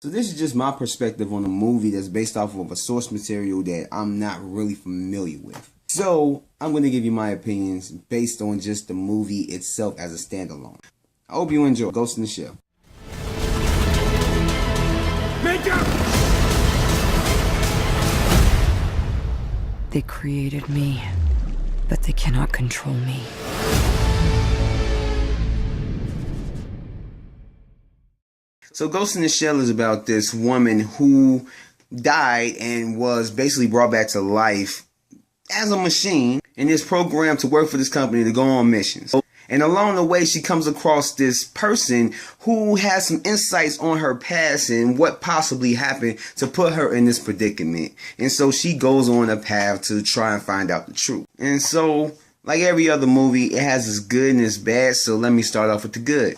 So this is just my perspective on a movie that's based off of a source material that I'm not really familiar with. So I'm going to give you my opinions based on just the movie itself as a standalone. I hope you enjoy Ghost in the Shell. Make up! They created me, but they cannot control me. So Ghost in the Shell is about this woman who died and was basically brought back to life as a machine and is programmed to work for this company to go on missions. And along the way, she comes across this person who has some insights on her past and what possibly happened to put her in this predicament. And so she goes on a path to try and find out the truth. And so, like every other movie, it has its good and its bad. So let me start off with the good.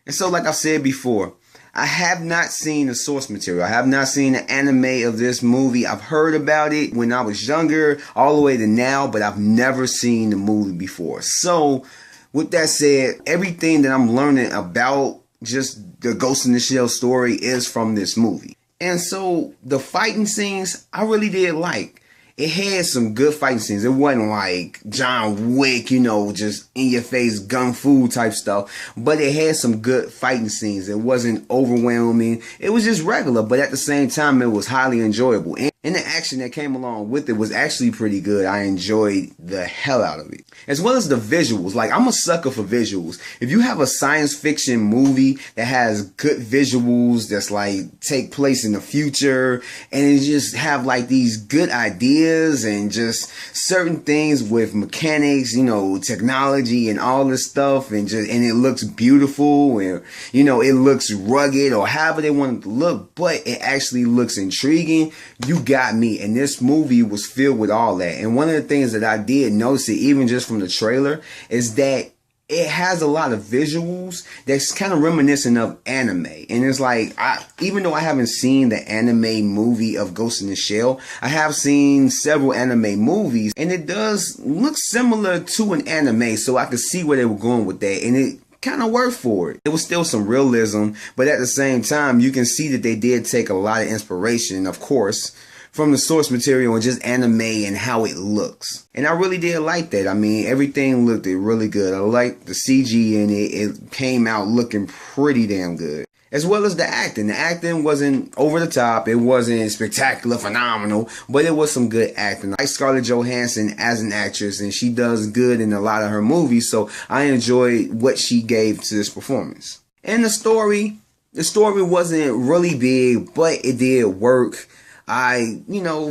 And so, like I said before, I have not seen the source material. I have not seen the anime of this movie. I've heard about it when I was younger, all the way to now, but I've never seen the movie before. So, with that said, everything that I'm learning about just the Ghost in the Shell story is from this movie. And so, the fighting scenes, I really did like. It had some good fighting scenes. It wasn't like John Wick, just in your face gun fu type stuff. But it had some good fighting scenes. It wasn't overwhelming. It was just regular, but at the same time, it was highly enjoyable. And the action that came along with it was actually pretty good. I enjoyed the hell out of it. As well as the visuals. Like, I'm a sucker for visuals. If you have a science fiction movie that has good visuals, that's like take place in the future, and it just have like these good ideas and just certain things with mechanics, technology and all this stuff, and it looks beautiful, and it looks rugged or however they want it to look, but it actually looks intriguing. You got me. And this movie was filled with all that. And one of the things that I did notice, even just from the trailer, is that it has a lot of visuals that's kind of reminiscent of anime. And it's like, even though I haven't seen the anime movie of Ghost in the Shell, I have seen several anime movies, and it does look similar to an anime, so I could see where they were going with that, and it kind of worked for it. It was still some realism, but at the same time, you can see that they did take a lot of inspiration, of course, from the source material and just anime and how it looks. And I really did like that. I mean, everything looked really good. I liked the CG in it. It came out looking pretty damn good. As well as the acting. The acting wasn't over the top. It wasn't spectacular, phenomenal, but it was some good acting. I like Scarlett Johansson as an actress, and she does good in a lot of her movies, so I enjoyed what she gave to this performance. And the story wasn't really big, but it did work. I,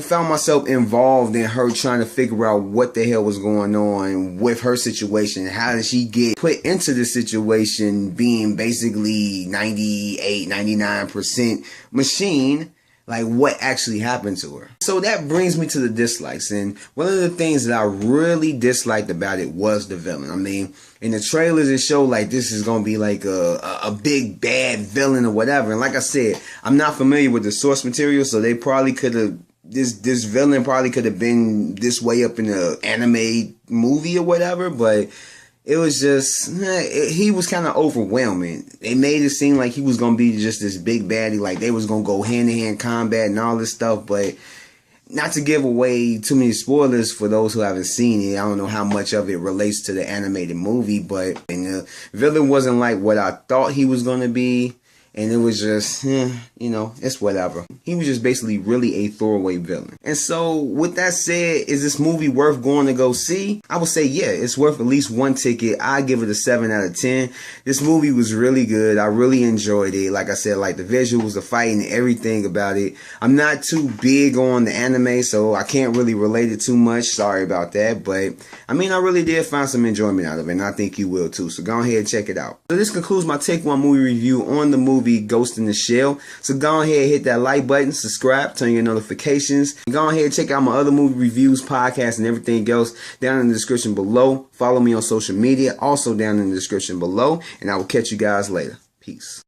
found myself involved in her trying to figure out what the hell was going on with her situation. How did she get put into the situation being basically 98, 99% machine? Like, what actually happened to her? So that brings me to the dislikes. And one of the things that I really disliked about it was the villain. I mean, in the trailers, it showed like this is going to be like a big bad villain or whatever. And like I said, I'm not familiar with the source material, so they probably could have, this villain probably could have been this way up in the anime movie or whatever, but it was just, he was kind of overwhelming. They made it seem like he was going to be just this big baddie, like they was going to go hand-to-hand combat and all this stuff, but not to give away too many spoilers for those who haven't seen it. I don't know how much of it relates to the animated movie, but the villain wasn't like what I thought he was going to be. And it was just, it's whatever. He was just basically really a throwaway villain. And so, with that said, is this movie worth going to go see? I would say, yeah, it's worth at least one ticket. I give it a 7 out of 10. This movie was really good. I really enjoyed it. Like I said, like the visuals, the fighting, everything about it. I'm not too big on the anime, so I can't really relate it too much. Sorry about that. But, I mean, I really did find some enjoyment out of it, and I think you will too. So go ahead and check it out. So this concludes my Take One movie review on the movie Ghost in the Shell. So go ahead, hit that like button, subscribe, turn your notifications. Go ahead, check out my other movie reviews, podcasts, and everything else down in the description below. Follow me on social media, also down in the description below, and I will catch you guys later. Peace.